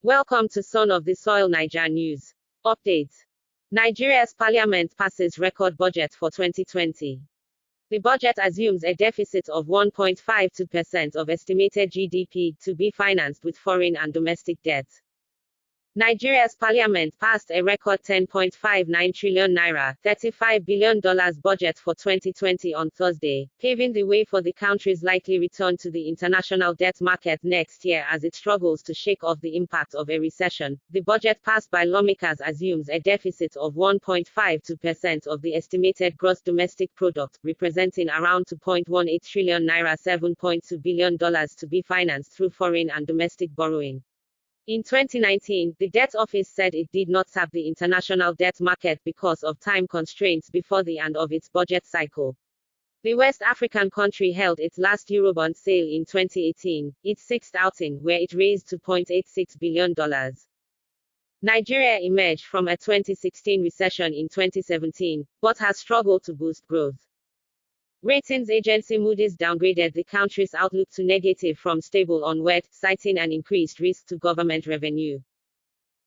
Welcome to Son of the Soil Niger News. Update. Nigeria's parliament passes record budget for 2020. The budget assumes a deficit of 1.52% of estimated GDP to be financed with foreign and domestic debt. Nigeria's parliament passed a record 10.59 trillion naira $35 billion budget for 2020 on Thursday, paving the way for the country's likely return to the international debt market next year as it struggles to shake off the impact of a recession. The budget passed by lawmakers assumes a deficit of 1.52% of the estimated gross domestic product, representing around 2.18 trillion naira $7.2 billion to be financed through foreign and domestic borrowing. In 2019, the Debt Office said it did not tap the international debt market because of time constraints before the end of its budget cycle. The West African country held its last Eurobond sale in 2018, its sixth outing, where it raised $2.86 billion. Nigeria emerged from a 2016 recession in 2017, but has struggled to boost growth. Ratings agency Moody's downgraded the country's outlook to negative from stable onward, citing an increased risk to government revenue.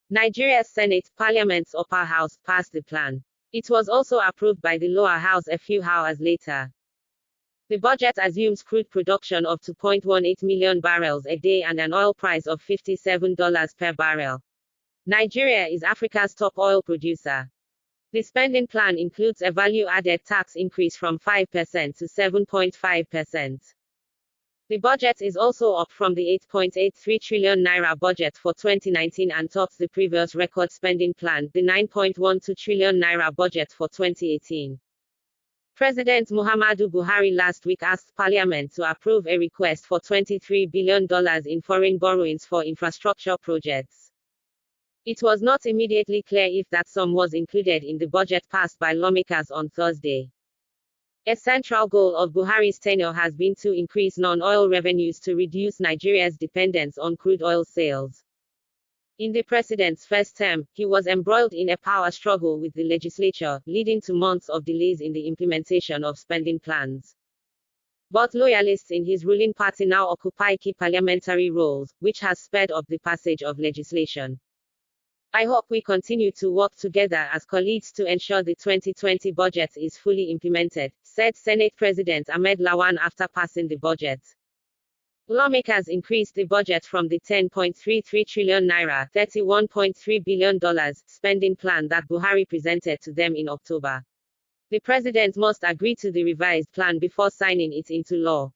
Nigeria's Senate, Parliament's upper house, passed the plan. It was also approved by the lower house a few hours later. The budget assumes crude production of 2.18 million barrels a day and an oil price of $57 per barrel. Nigeria is Africa's top oil producer. The spending plan includes a value-added tax increase from 5% to 7.5%. The budget is also up from the 8.83 trillion naira budget for 2019 and tops the previous record spending plan, the 9.12 trillion naira budget for 2018. President Muhammadu Buhari last week asked Parliament to approve a request for $23 billion in foreign borrowings for infrastructure projects. It was not immediately clear if that sum was included in the budget passed by lawmakers on Thursday. A central goal of Buhari's tenure has been to increase non-oil revenues to reduce Nigeria's dependence on crude oil sales. In the president's first term, he was embroiled in a power struggle with the legislature, leading to months of delays in the implementation of spending plans. But loyalists in his ruling party now occupy key parliamentary roles, which has sped up the passage of legislation. I hope we continue to work together as colleagues to ensure the 2020 budget is fully implemented, said Senate President Ahmed Lawan after passing the budget. Lawmakers increased the budget from the 10.33 trillion naira $31.3 billion spending plan that Buhari presented to them in October. The president must agree to the revised plan before signing it into law.